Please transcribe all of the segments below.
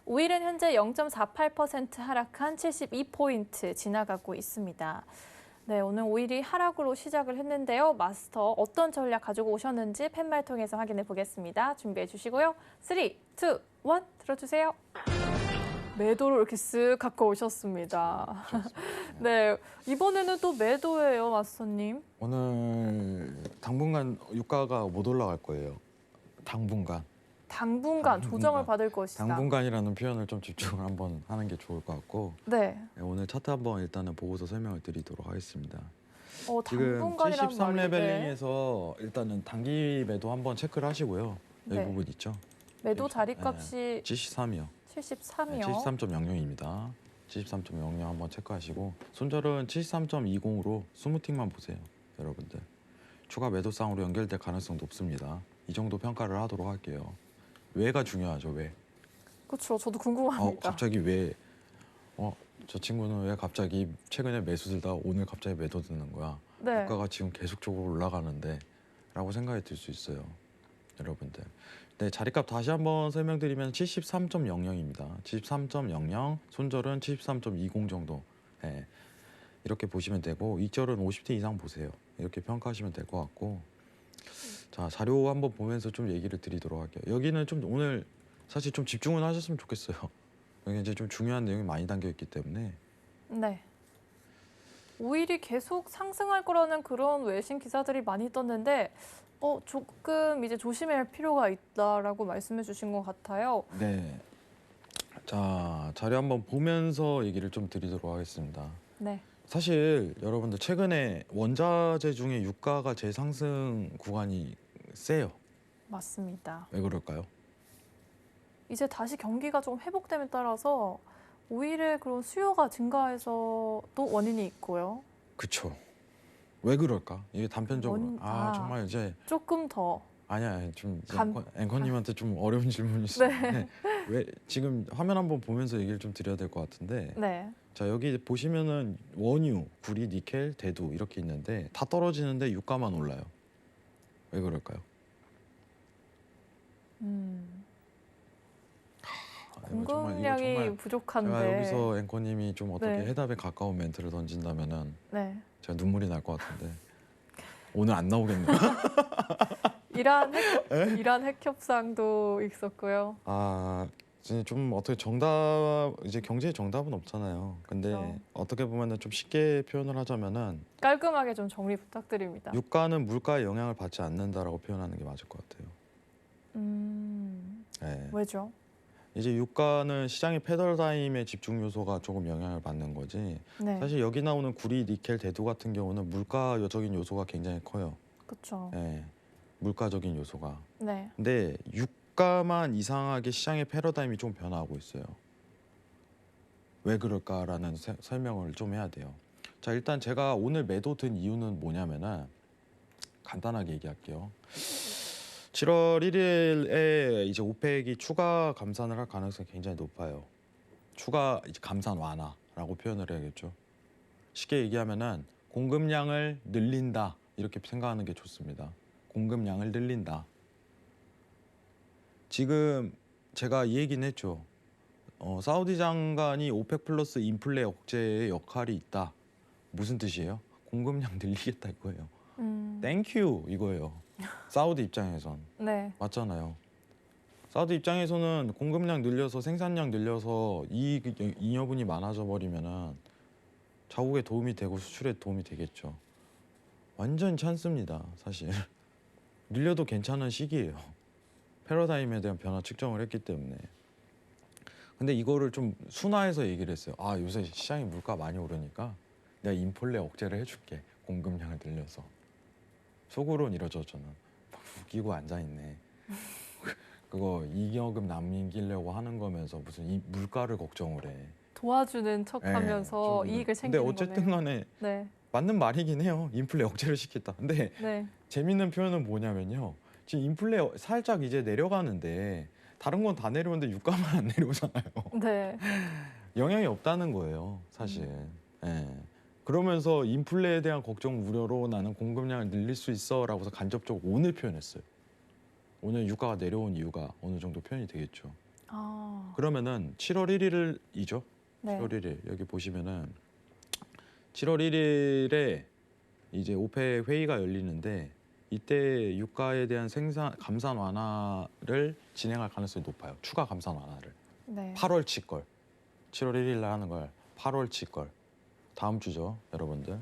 오일은 현재 0.48% 하락한 72포인트 지나가고 있습니다. 네, 오늘 오일이 하락으로 시작을 했는데요. 마스터 어떤 전략 가지고 오셨는지 팻말 통해서 확인해 보겠습니다. 준비해 주시고요. 3, 2, 1 들어주세요. 매도로 이렇게 쓱 갖고 오셨습니다. 네, 이번에는 또 매도예요, 마스터님. 오늘 당분간 유가가 못 올라갈 거예요. 당분간. 당분간 조정을 받을 것이다. 당분간이라는 표현을 좀 집중을 한번 하는 게 좋을 것 같고. 네. 네, 오늘 차트 한번 일단은 보고서 설명을 드리도록 하겠습니다. 지금 당분간이란 73레벨링에서 일단은 단기 매도 한번 체크를 하시고요. 여기 네. 부분 있죠? 매도 자리값이 73이요. 73이요. 73.00입니다. 73.00 한번 체크하시고 손절은 73.20으로 스무팅만 보세요. 여러분들. 추가 매도상으로 연결될 가능성 높습니다. 이 정도 평가를 하도록 할게요. 왜가 중요하죠, 왜? 그렇죠. 저도 궁금합니다. 갑자기 왜? 저 친구는 왜 갑자기 최근에 매수 들다 오늘 갑자기 매도 드는 거야? 네. 유가가 지금 계속적으로 올라가는데 라고 생각이 들 수 있어요. 여러분들. 네, 자리값 다시 한번 설명드리면 73.00입니다. 73.00, 손절은 73.20 정도. 네, 이렇게 보시면 되고 이절은 50대 이상 보세요. 이렇게 평가하시면 될 것 같고. 자, 자료 한번 보면서 좀 얘기를 드리도록 할게요. 여기는 좀 오늘 사실 좀 집중을 하셨으면 좋겠어요. 여기 이제 좀 중요한 내용이 많이 담겨 있기 때문에. 네. 오일이 계속 상승할 거라는 그런 외신 기사들이 많이 떴는데 조금 이제 조심해야 할 필요가 있다라고 말씀해 주신 것 같아요. 네. 자, 자료 한번 보면서 얘기를 좀 드리도록 하겠습니다. 네. 사실 여러분들 최근에 원자재 중에 유가가 제일 상승 구간이 세요. 맞습니다. 왜 그럴까요? 이제 다시 경기가 좀 회복됨에 따라서 오일의 그런 수요가 증가해서도 원인이 있고요. 그쵸. 왜 그럴까? 이게 단편적으로. 정말 이제 조금 더. 아니야, 좀 감- 앵커님한테 좀 어려운 질문이 있는데 왜 지금 화면 한번 보면서 얘기를 좀 드려야 될 것 같은데. 네. 자, 여기 보시면은 원유, 구리, 니켈, 대두 이렇게 있는데 다 떨어지는데 유가만 올라요. 왜 그럴까요? 공급량이 이거 부족한데. 제가 여기서 앵커님이 좀 어떻게 네. 해답에 가까운 멘트를 던진다면은 네. 제가 눈물이 날 것 같은데 오늘 안 나오겠네요. 이란 핵 협상도 있었고요. 이제 좀 어떻게 이제 경제의 정답은 없잖아요. 근데 그렇죠. 어떻게 보면은 좀 쉽게 표현을 하자면은 깔끔하게 좀 정리 부탁드립니다. 유가는 물가의 영향을 받지 않는다라고 표현하는 게 맞을 것 같아요. 네. 왜죠? 이제 유가는 시장의 패러다임의 집중 요소가 조금 영향을 받는 거지. 네. 사실 여기 나오는 구리, 니켈, 대두 같은 경우는 물가적인 요소가 굉장히 커요. 그렇죠. 네. 물가적인 요소가. 네. 근데 유가만 이상하게 시장의 패러다임이 좀 변화하고 있어요. 왜 그럴까라는 설명을 좀 해야 돼요. 자, 일단 제가 오늘 매도 든 이유는 뭐냐면은 간단하게 얘기할게요. 7월 1일에 이제 오펙이 추가 감산을 할 가능성이 굉장히 높아요. 추가 이제 감산 완화라고 표현을 해야겠죠. 쉽게 얘기하면은 공급량을 늘린다 이렇게 생각하는 게 좋습니다. 공급량을 늘린다. 지금 제가 이 얘기는 했죠. 사우디 장관이 오펙 플러스 인플레 억제의 역할이 있다. 무슨 뜻이에요? 공급량 늘리겠다 이거예요. 땡큐 이거예요. 사우디 입장에선. 네. 맞잖아요. 사우디 입장에서는 공급량 늘려서 생산량 늘려서 이익 잉여분이 많아져 버리면은 자국에 도움이 되고 수출에 도움이 되겠죠. 완전 찬스입니다, 사실. 늘려도 괜찮은 시기예요. 패러다임에 대한 변화 측정을 했기 때문에. 근데 이거를 좀 순화해서 얘기를 했어요. 요새 시장이 물가 많이 오르니까 내가 인플레 억제를 해줄게. 공급량을 늘려서. 속으로는 이러죠, 저는. 웃기고 앉아있네. 그거 잉여금 남기려고 하는 거면서 무슨 이 물가를 걱정을 해. 도와주는 척하면서 이익을 챙기는 근데 어쨌든 간에 네. 맞는 말이긴 해요. 인플레 억제를 시켰다. 근데 네. 재밌는 표현은 뭐냐면요. 지금 인플레 살짝 이제 내려가는데 다른 건 다 내려오는데 유가만 안 내려오잖아요. 네. 영향이 없다는 거예요, 사실. 예. 그러면서 인플레에 대한 걱정 우려로 나는 공급량을 늘릴 수 있어라고서 간접적으로 오늘 표현했어요. 오늘 유가가 내려온 이유가 어느 정도 표현이 되겠죠. 그러면은 7월 1일이죠. 네. 7월 1일 여기 보시면은 7월 1일에 이제 오펙 회의가 열리는데 이때 유가에 대한 감산 완화를 진행할 가능성이 높아요. 추가 감산 완화를. 네. 8월치 걸. 7월 1일 날 하는 걸 8월치 걸. 다음 주죠, 여러분들.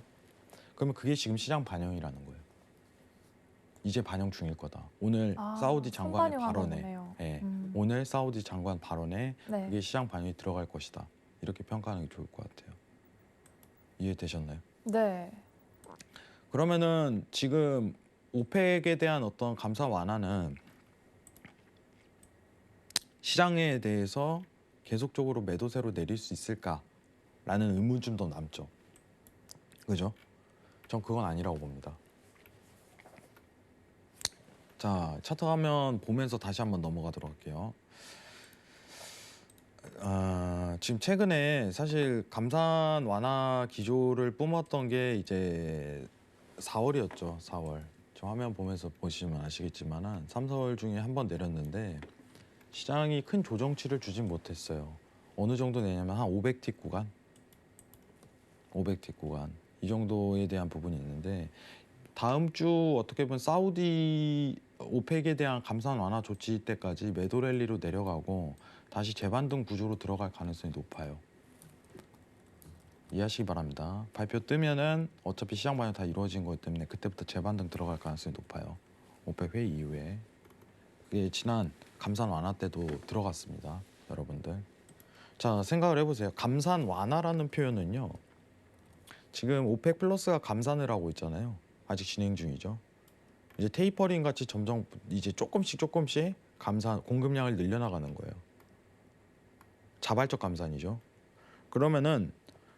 그러면 그게 지금 시장 반영이라는 거예요. 이제 반영 중일 거다. 오늘 사우디 장관의 선반영하나 발언에, 보네요. 예, 오늘 사우디 장관 발언에 네. 그게 시장 반영이 들어갈 것이다. 이렇게 평가하는 게 좋을 것 같아요. 이해되셨나요? 네. 그러면은 지금 오펙에 대한 어떤 감사 완화는 시장에 대해서 계속적으로 매도세로 내릴 수 있을까라는 의문점도 남죠. 그죠? 전 그건 아니라고 봅니다. 자, 차트 화면 보면서 다시 한번 넘어가도록 할게요. 지금 최근에 사실 감산 완화 기조를 뿜었던 게 이제 4월이었죠. 4월. 저 화면 보면서 보시면 아시겠지만은 3, 4월 중에 한 번 내렸는데 시장이 큰 조정치를 주진 못했어요. 어느 정도 내냐면 한 500틱 구간, 500틱 구간 이 정도에 대한 부분이 있는데 다음 주 어떻게 보면 사우디 오펙에 대한 감산 완화 조치 때까지 매도 랠리로 내려가고 다시 재반등 구조로 들어갈 가능성이 높아요. 이해하시기 바랍니다. 발표 뜨면은 어차피 시장 반영 다 이루어진 거기 때문에 그때부터 재반등 들어갈 가능성이 높아요. 오펙 회의 이후에. 그게 지난 감산 완화 때도 들어갔습니다. 여러분들. 자, 생각을 해보세요. 감산 완화라는 표현은요. 지금 오펙 플러스가 감산을 하고 있잖아요. 아직 진행 중이죠. 이제 테이퍼링 같이 점점 이제 조금씩 감산 공급량을 늘려나가는 거예요. 자발적 감산이죠. 그러면은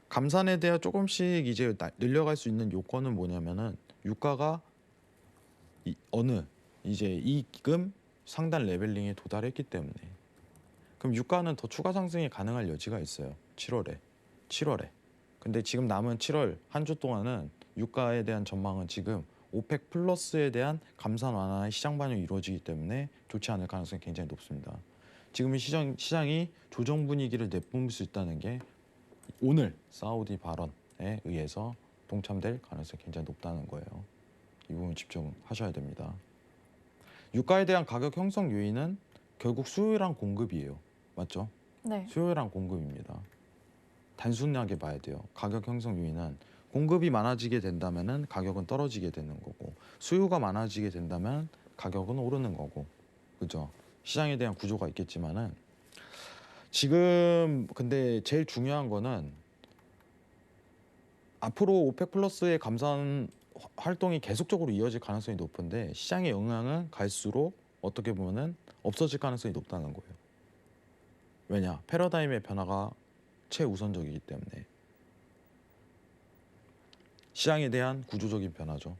감산에 대해 조금씩 이제 늘려갈 수 있는 요건은 뭐냐면은 유가가 어느 이제 이금 상단 레벨링에 도달했기 때문에 그럼 유가는 더 추가 상승이 가능할 여지가 있어요. 7월에. 근데 지금 남은 7월 한 주 동안은 유가에 대한 전망은 지금 오펙 플러스에 대한 감산 완화의 시장 반영이 이루어지기 때문에 좋지 않을 가능성이 굉장히 높습니다. 지금 이 시장이 조정 분위기를 내뿜을 수 있다는 게 오늘 사우디 발언에 의해서 동참될 가능성이 굉장히 높다는 거예요. 이 부분 집중하셔야 됩니다. 유가에 대한 가격 형성 요인은 결국 수요랑 공급이에요. 맞죠? 네. 수요랑 공급입니다. 단순하게 봐야 돼요. 가격 형성 요인은 공급이 많아지게 된다면은 가격은 떨어지게 되는 거고 수요가 많아지게 된다면 가격은 오르는 거고 그죠? 시장에 대한 구조가 있겠지만은 지금 근데 제일 중요한 거는 앞으로 오펙 플러스의 감산 활동이 계속적으로 이어질 가능성이 높은데 시장의 영향은 갈수록 어떻게 보면은 없어질 가능성이 높다는 거예요. 왜냐? 패러다임의 변화가 최우선적이기 때문에 시장에 대한 구조적인 변화죠.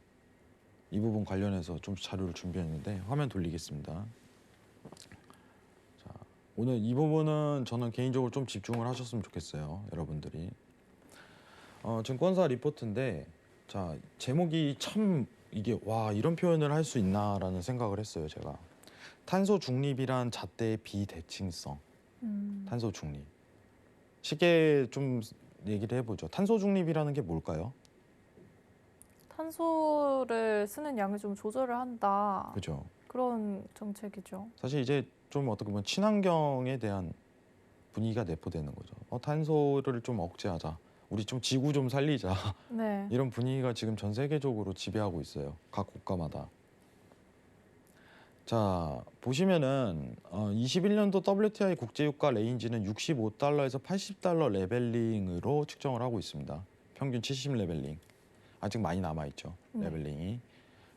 이 부분 관련해서 좀 자료를 준비했는데 화면 돌리겠습니다. 자, 오늘 이 부분은 저는 개인적으로 좀 집중을 하셨으면 좋겠어요. 여러분들이. 증권사 리포트인데 자 제목이 참 이게 와 이런 표현을 할 수 있나라는 생각을 했어요. 제가 탄소 중립이란 잣대의 비대칭성. 탄소 중립. 쉽게 좀 얘기를 해보죠. 탄소 중립이라는 게 뭘까요? 탄소를 쓰는 양을 좀 조절을 한다. 그죠. 그런 정책이죠. 사실 이제 좀 어떻게 보면 친환경에 대한 분위기가 내포되는 거죠. 탄소를 좀 억제하자. 우리 좀 지구 좀 살리자. 네. 이런 분위기가 지금 전 세계적으로 지배하고 있어요. 각 국가마다. 자, 보시면은 21년도 WTI 국제유가 레인지는 65달러에서 80달러 레벨링으로 측정을 하고 있습니다. 평균 70 레벨링. 아직 많이 남아있죠. 네. 레벨링이.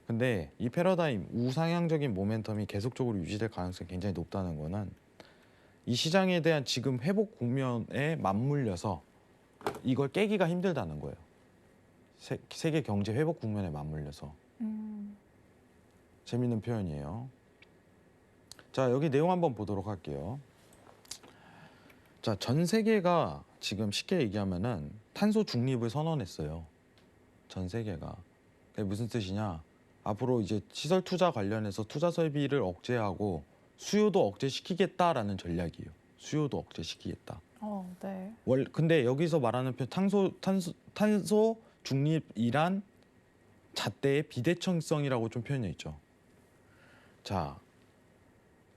근데 이 패러다임 우상향적인 모멘텀이 계속적으로 유지될 가능성이 굉장히 높다는 거는 이 시장에 대한 지금 회복 국면에 맞물려서 이걸 깨기가 힘들다는 거예요. 세계 경제 회복 국면에 맞물려서. 재밌는 표현이에요. 자, 여기 내용 한번 보도록 할게요. 자, 전 세계가 지금 쉽게 얘기하면은 탄소 중립을 선언했어요. 전 세계가. 그게 무슨 뜻이냐? 앞으로 이제 시설 투자 관련해서 투자 설비를 억제하고 수요도 억제시키겠다라는 전략이에요. 수요도 억제시키겠다. 네. 근데 여기서 말하는 탄소 중립이란 잣대의 비대칭성이라고 좀 표현해 있죠. 자,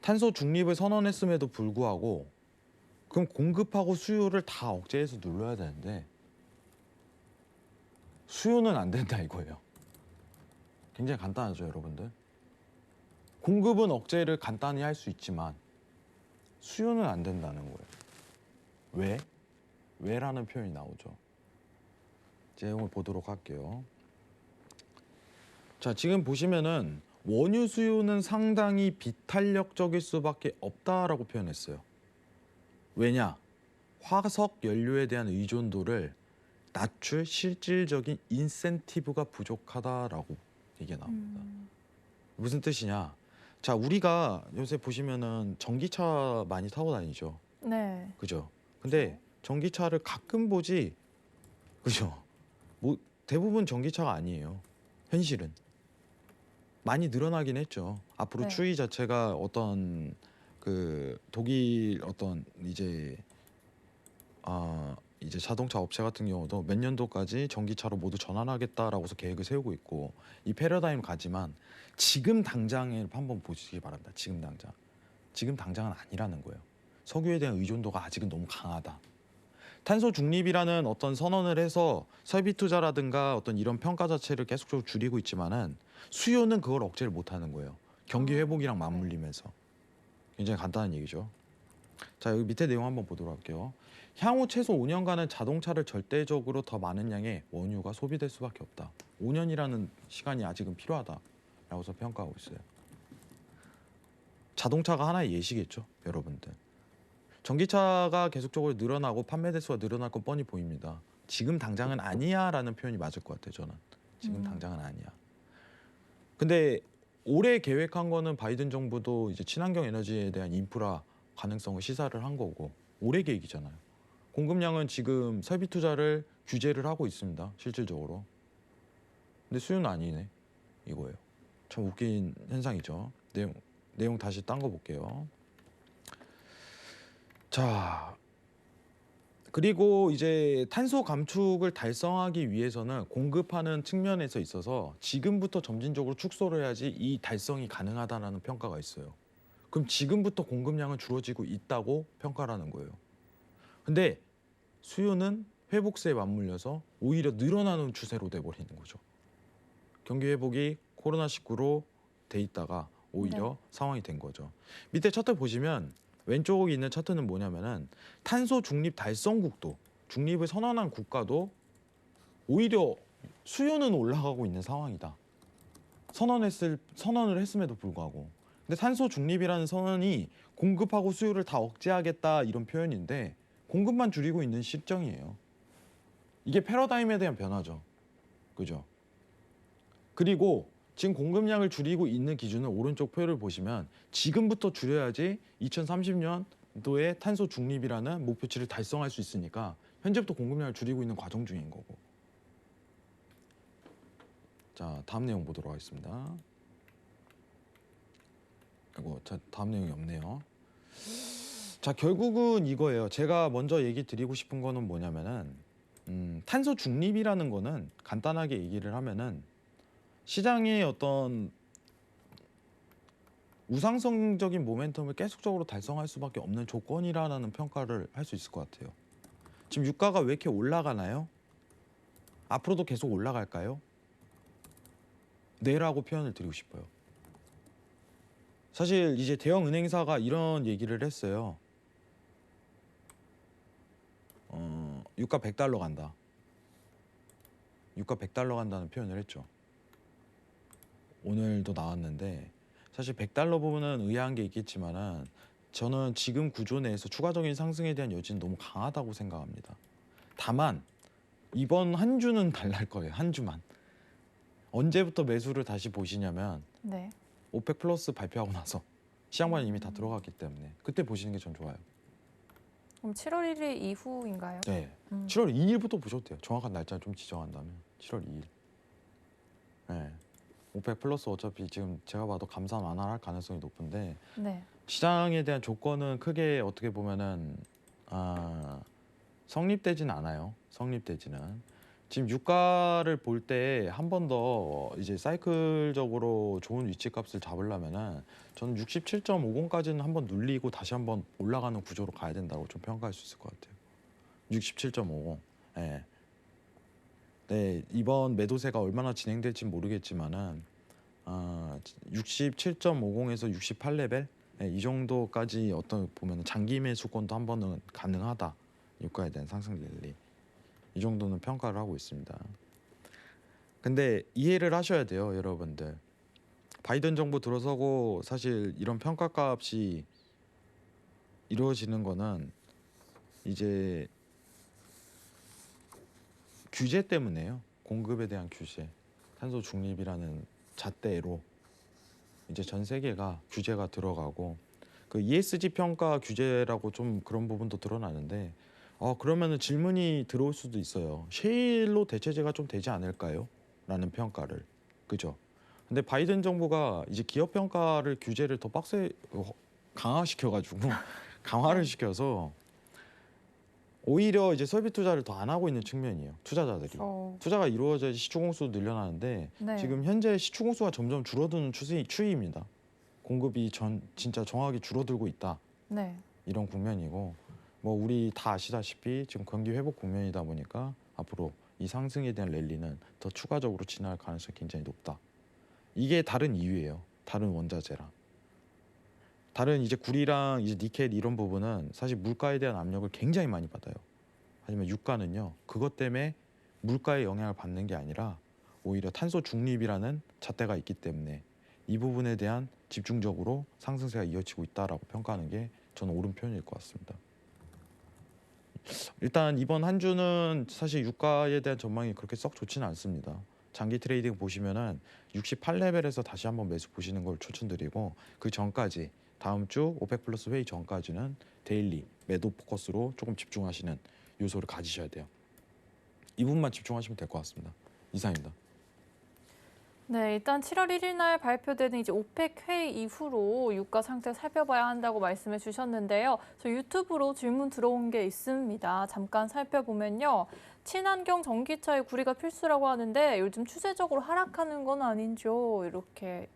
탄소 중립을 선언했음에도 불구하고 그럼 공급하고 수요를 다 억제해서 눌러야 되는데 수요는 안 된다 이거예요. 굉장히 간단하죠, 여러분들. 공급은 억제를 간단히 할 수 있지만 수요는 안 된다는 거예요. 왜? 왜라는 표현이 나오죠. 내용을 보도록 할게요. 자, 지금 보시면은 원유 수요는 상당히 비탄력적일 수밖에 없다라고 표현했어요. 왜냐? 화석 연료에 대한 의존도를 낮출 실질적인 인센티브가 부족하다라고 얘기가 나옵니다. 무슨 뜻이냐? 자, 우리가 요새 보시면은 전기차 많이 타고 다니죠. 네. 그죠? 근데 전기차를 가끔 보지, 그죠? 뭐 대부분 전기차가 아니에요. 현실은 많이 늘어나긴 했죠. 앞으로 네. 추이 자체가 어떤 그 독일 어떤 이제 자동차 업체 같은 경우도 몇 년도까지 전기차로 모두 전환하겠다라고서 계획을 세우고 있고 이 패러다임 가지만 지금 당장에 한번 보시기 바랍니다. 지금 당장은 아니라는 거예요. 석유에 대한 의존도가 아직은 너무 강하다. 탄소 중립이라는 어떤 선언을 해서 설비 투자라든가 어떤 이런 평가 자체를 계속적으로 줄이고 있지만은 수요는 그걸 억제를 못하는 거예요. 경기 회복이랑 맞물리면서. 굉장히 간단한 얘기죠. 자, 여기 밑에 내용 한번 보도록 할게요. 향후 최소 5년간은 자동차를 절대적으로 더 많은 양의 원유가 소비될 수밖에 없다. 5년이라는 시간이 아직은 필요하다라고서 평가하고 있어요. 자동차가 하나의 예시겠죠, 여러분들. 전기차가 계속적으로 늘어나고 판매 대수가 늘어날 건 뻔히 보입니다. 지금 당장은 아니야라는 표현이 맞을 것 같아요, 저는. 지금 당장은 아니야. 근데 올해 계획한 거는 바이든 정부도 이제 친환경 에너지에 대한 인프라 가능성을 시사를 한 거고 올해 계획이잖아요. 공급량은 지금 설비 투자를 규제를 하고 있습니다, 실질적으로. 근데 수요는 아니네, 이거예요. 참 웃긴 현상이죠. 내용 다시 딴 거 볼게요. 자, 그리고 이제 탄소 감축을 달성하기 위해서는 공급하는 측면에서 있어서 지금부터 점진적으로 축소를 해야지 이 달성이 가능하다는 평가가 있어요. 그럼 지금부터 공급량은 줄어지고 있다고 평가라는 거예요. 근데 수요는 회복세에 맞물려서 오히려 늘어나는 추세로 돼버리는 거죠. 경기 회복이 코로나19로 돼 있다가 오히려 상황이 된 거죠. 밑에 차트 보시면 왼쪽에 있는 차트는 뭐냐면은 탄소 중립 달성국도, 중립을 선언한 국가도 오히려 수요는 올라가고 있는 상황이다. 선언을 했음에도 불구하고. 근데 탄소 중립이라는 선언이 공급하고 수요를 다 억제하겠다 이런 표현인데 공급만 줄이고 있는 실정이에요. 이게 패러다임에 대한 변화죠. 그죠? 그리고 지금 공급량을 줄이고 있는 기준은 오른쪽 표를 보시면 지금부터 줄여야지 2030년도에 탄소 중립이라는 목표치를 달성할 수 있으니까 현재부터 공급량을 줄이고 있는 과정 중인 거고. 자, 다음 내용 보도록 하겠습니다. 다음 내용이 없네요. 자, 결국은 이거예요. 제가 먼저 얘기 드리고 싶은 거는 뭐냐면은 탄소 중립이라는 거는 간단하게 얘기를 하면은 시장의 어떤 우상성적인 모멘텀을 계속적으로 달성할 수밖에 없는 조건이라는 평가를 할 수 있을 것 같아요. 지금 유가가 왜 이렇게 올라가나요? 앞으로도 계속 올라갈까요? 네라고 표현을 드리고 싶어요. 사실 이제 대형 은행사가 이런 얘기를 했어요. 유가 100달러 간다. 유가 100달러 간다는 표현을 했죠. 오늘도 나왔는데 사실 100달러 부분은 의아한 게 있겠지만은 저는 지금 구조 내에서 추가적인 상승에 대한 여지는 너무 강하다고 생각합니다. 다만 이번 한 주는 달랄 거예요. 한 주만. 언제부터 매수를 다시 보시냐면 오펙 플러스 발표하고 나서 시장반이 이미 다 들어갔기 때문에 그때 보시는 게 전 좋아요. 그럼 7월 1일 이후인가요? 네. 7월 2일부터 보셔도 돼요. 정확한 날짜 좀 지정한다면 7월 2일. 네. 오펙 플러스 어차피 지금 제가 봐도 감산 완화할 가능성이 높은데 시장에 대한 조건은 크게 어떻게 보면은 성립되진 않아요. 성립되지는. 지금 유가를 볼 때 한 번 더 이제 사이클적으로 좋은 위치값을 잡으려면은 저는 67.50까지는 한번 눌리고 다시 한번 올라가는 구조로 가야 된다고 좀 평가할 수 있을 것 같아요. 67.50. 예. 네, 이번 매도세가 얼마나 진행될지 모르겠지만은 67.50에서 68레벨 이 정도까지 어떤 보면 장기 매수권도 한 번은 가능하다. 유가에 대한 상승 랠리 이 정도는 평가를 하고 있습니다. 근데 이해를 하셔야 돼요, 여러분들. 바이든 정부 들어서고 사실 이런 평가값이 이루어지는 거는 이제 규제 때문에요. 공급에 대한 규제, 탄소 중립이라는 잣대로 이제 전 세계가 규제가 들어가고 그 ESG 평가 규제라고 좀 그런 부분도 드러나는데 그러면은 질문이 들어올 수도 있어요. 셰일로 대체제가 좀 되지 않을까요? 라는 평가를. 그죠? 근데 바이든 정부가 이제 기업 평가를 규제를 더 강화시켜 가지고 강화를 네. 시켜서 오히려 이제 설비 투자를 더 안 하고 있는 측면이에요. 투자자들이. 저, 투자가 이루어져야지 시추 공수도 늘려나는데 네. 지금 현재 시추 공수가 점점 줄어드는 추이입니다. 공급이 진짜 정확히 줄어들고 있다. 네. 이런 국면이고 뭐 우리 다 아시다시피 지금 경기 회복 국면이다 보니까 앞으로 이 상승에 대한 랠리는 더 추가적으로 진행할 가능성이 굉장히 높다. 이게 다른 이유예요. 다른 원자재랑. 다른 이제 구리랑 이제 니켈 이런 부분은 사실 물가에 대한 압력을 굉장히 많이 받아요. 하지만 유가는요. 그것 때문에 물가에 영향을 받는 게 아니라 오히려 탄소 중립이라는 잣대가 있기 때문에 이 부분에 대한 집중적으로 상승세가 이어지고 있다라고 평가하는 게 저는 옳은 표현일 것 같습니다. 일단 이번 한 주는 사실 유가에 대한 전망이 그렇게 썩 좋지는 않습니다. 장기 트레이딩 보시면은 68레벨에서 다시 한번 매수 보시는 걸 추천드리고 그 전까지 다음 주 오펙 플러스 회의 전까지는 데일리 매도 포커스로 조금 집중하시는 요소를 가지셔야 돼요. 이 부분만 집중하시면 될 것 같습니다. 이상입니다. 네, 일단 7월 1일 날 발표되는 이제 오펙 회의 이후로 유가 상태 살펴봐야 한다고 말씀해 주셨는데요. 저 유튜브로 질문 들어온 게 있습니다. 잠깐 살펴보면요. 친환경 전기차의 구리가 필수라고 하는데 요즘 추세적으로 하락하는 건 아닌지요? 이렇게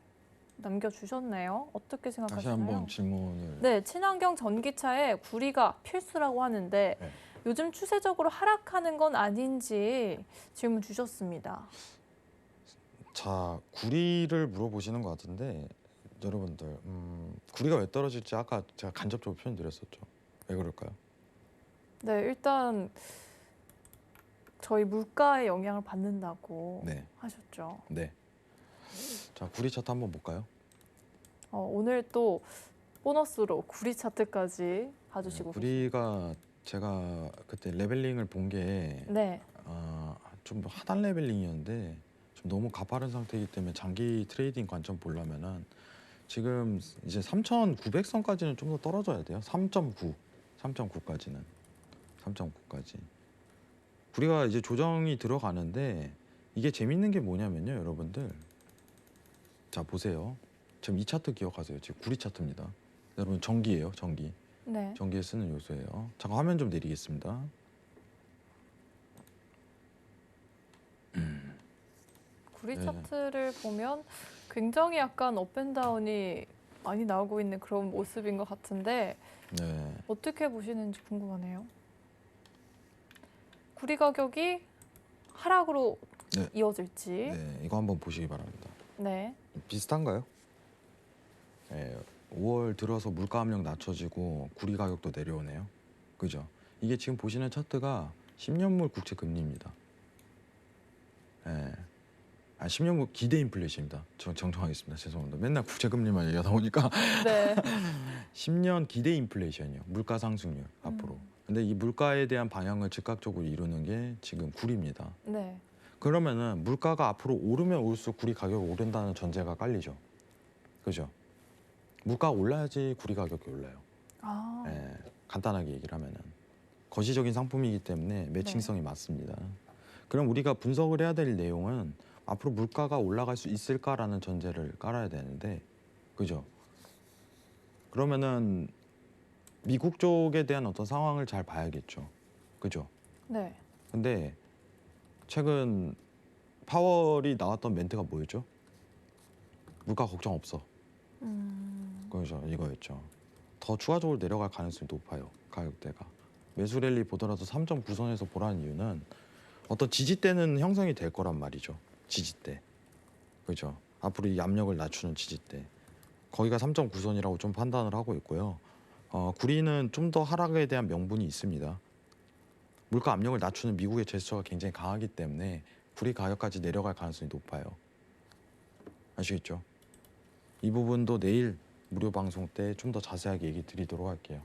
남겨주셨네요. 어떻게 다시 생각하시나요? 한번 질문을. 네, 친환경 전기차에 구리가 필수라고 하는데 네. 요즘 추세적으로 하락하는 건 아닌지 질문 주셨습니다. 자, 구리를 물어보시는 것 같은데 여러분들 구리가 왜 떨어질지 아까 제가 간접적으로 표현드렸었죠. 왜 그럴까요? 네, 일단 저희 물가에 영향을 받는다고 네, 하셨죠. 네. 자, 구리 차트 한번 볼까요? 오늘 또 보너스로 구리 차트까지 봐주시고 계십니다. 구리가 제가 그때 레벨링을 본 게 네, 좀 하단 레벨링이었는데 좀 너무 가파른 상태이기 때문에 장기 트레이딩 관점 보려면은 지금 이제 3,900선까지는 좀 더 떨어져야 돼요. 3.9까지는 3.9까지. 구리가 이제 조정이 들어가는데 이게 재밌는 게 뭐냐면요, 여러분들. 자, 보세요. 지금 이 차트 기억하세요. 지금 구리 차트입니다. 여러분 전기예요, 전기. 네, 전기에 쓰는 요소예요. 잠깐 화면 좀 내리겠습니다. 구리 네. 차트를 보면 굉장히 약간 업앤다운이 많이 나오고 있는 그런 모습인 것 같은데 네. 어떻게 보시는지 궁금하네요. 구리 가격이 하락으로 네. 이어질지. 네, 이거 한번 보시기 바랍니다. 네, 비슷한가요? 네, 5월 들어서 물가 압력 낮춰지고 구리 가격도 내려오네요. 그죠? 이게 지금 보시는 차트가 10년물 국채 금리입니다. 예. 10년물 기대 인플레이션입니다. 정정하겠습니다. 죄송합니다. 맨날 국채 금리만 얘기하다 보니까 네, 10년 기대 인플레이션이요. 물가 상승률 앞으로. 근데 이 물가에 대한 방향을 즉각적으로 이루는 게 지금 구리입니다. 네, 그러면은 물가가 앞으로 오르면 올수록 구리 가격이 오른다는 전제가 깔리죠. 그죠? 물가가 올라야지 구리 가격이 올라요. 아, 예, 간단하게 얘기를 하면은 거시적인 상품이기 때문에 매칭성이 맞습니다. 그럼 우리가 분석을 해야 될 내용은 앞으로 물가가 올라갈 수 있을까라는 전제를 깔아야 되는데, 그죠? 그러면은 미국 쪽에 대한 어떤 상황을 잘 봐야겠죠. 그죠? 네. 근데 최근 파월이 나왔던 멘트가 뭐였죠? 물가 걱정 없어. 그죠? 이거였죠. 더 추가적으로 내려갈 가능성이 높아요. 가격대가. 매수 랠리 보더라도 3.9선에서 보라는 이유는 어떤 지지대는 형성이 될 거란 말이죠. 지지대. 그죠? 앞으로 이 압력을 낮추는 지지대. 거기가 3.9선이라고 좀 판단을 하고 있고요. 구리는 좀 더 하락에 대한 명분이 있습니다. 물가 압력을 낮추는 미국의 제스처가 굉장히 강하기 때문에 구리 가격까지 내려갈 가능성이 높아요. 아시겠죠? 이 부분도 내일 무료 방송 때 좀 더 자세하게 얘기 드리도록 할게요.